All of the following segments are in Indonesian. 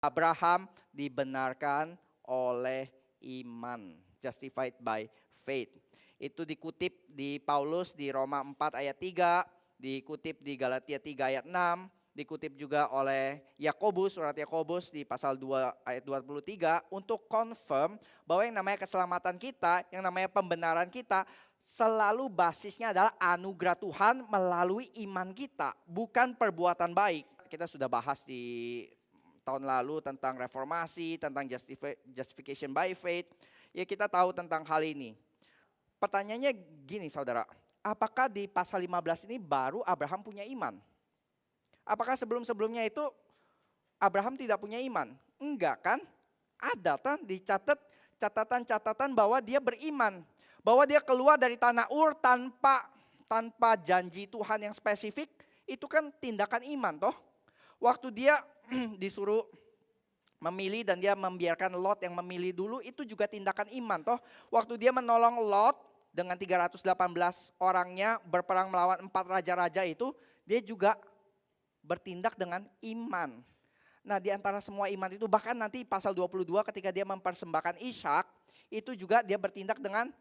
Abraham dibenarkan oleh iman, justified by faith. Itu dikutip di Paulus di Roma 4 ayat 3, dikutip di Galatia 3 ayat 6, dikutip juga oleh Yakobus, surat Yakobus di pasal 2 ayat 23 untuk confirm bahwa yang namanya keselamatan kita, yang namanya pembenaran kita selalu basisnya adalah anugerah Tuhan melalui iman kita, bukan perbuatan baik. Kita sudah bahas di tahun lalu tentang reformasi, tentang justification by faith. Ya kita tahu tentang hal ini. Pertanyaannya gini saudara, apakah di pasal 15 ini baru Abraham punya iman? Apakah sebelum-sebelumnya itu Abraham tidak punya iman? Enggak kan? Ada kan dicatat catatan-catatan bahwa dia beriman. Bahwa dia keluar dari tanah Ur tanpa janji Tuhan yang spesifik, itu kan tindakan iman toh. Waktu dia disuruh memilih dan dia membiarkan Lot yang memilih dulu, itu juga tindakan iman toh. Waktu dia menolong Lot dengan 318 orangnya berperang melawan 4 raja-raja itu, dia juga bertindak dengan iman. Nah di antara semua iman itu bahkan nanti pasal 22 ketika dia mempersembahkan Ishak, itu juga dia bertindak dengan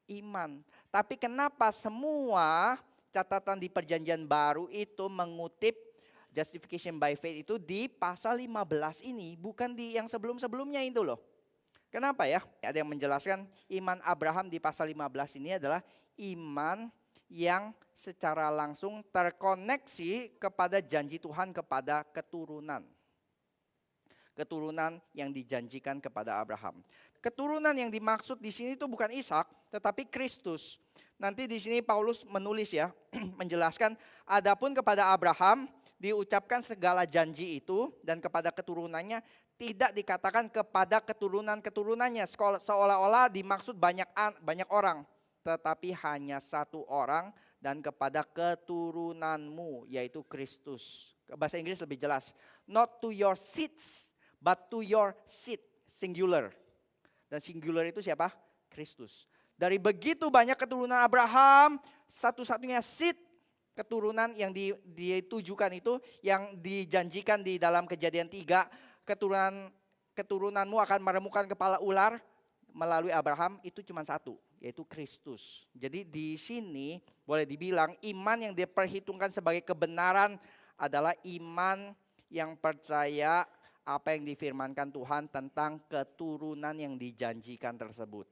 iman. Tapi kenapa semua catatan di perjanjian baru itu mengutip justification by faith itu di pasal 15 ini, bukan di yang sebelum-sebelumnya itu loh. Kenapa ya? Ada yang menjelaskan iman Abraham di pasal 15 ini adalah iman yang secara langsung terkoneksi kepada janji Tuhan kepada keturunan. Keturunan yang dijanjikan kepada Abraham. Keturunan yang dimaksud di sini itu bukan Ishak, tetapi Kristus. Nanti di sini Paulus menulis ya, menjelaskan adapun kepada Abraham diucapkan segala janji itu dan kepada keturunannya tidak dikatakan kepada keturunan-keturunannya seolah-olah dimaksud banyak orang, tetapi hanya satu orang dan kepada keturunanmu yaitu Kristus. Bahasa Inggris lebih jelas, not to your seeds but to your seed, singular. Dan singular itu siapa? Kristus. Dari begitu banyak keturunan Abraham, satu-satunya seed keturunan yang ditujukan itu, yang dijanjikan di dalam Kejadian 3, keturunanmu akan meremukkan kepala ular melalui Abraham, itu cuma satu, yaitu Kristus. Jadi di sini boleh dibilang iman yang diperhitungkan sebagai kebenaran adalah iman yang percaya apa yang difirmankan Tuhan tentang keturunan yang dijanjikan tersebut.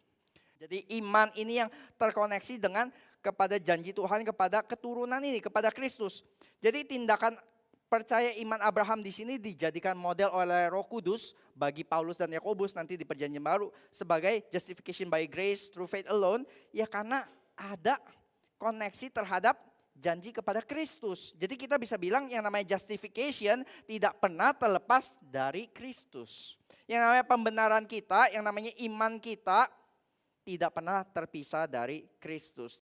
Jadi iman ini yang terkoneksi dengan kepada janji Tuhan kepada keturunan ini, kepada Kristus. Jadi tindakan percaya iman Abraham di sini dijadikan model oleh Roh Kudus bagi Paulus dan Yakobus nanti di Perjanjian Baru sebagai justification by grace through faith alone, ya karena ada koneksi terhadap janji kepada Kristus. Jadi kita bisa bilang yang namanya justification tidak pernah terlepas dari Kristus. Yang namanya pembenaran kita, yang namanya iman kita tidak pernah terpisah dari Kristus.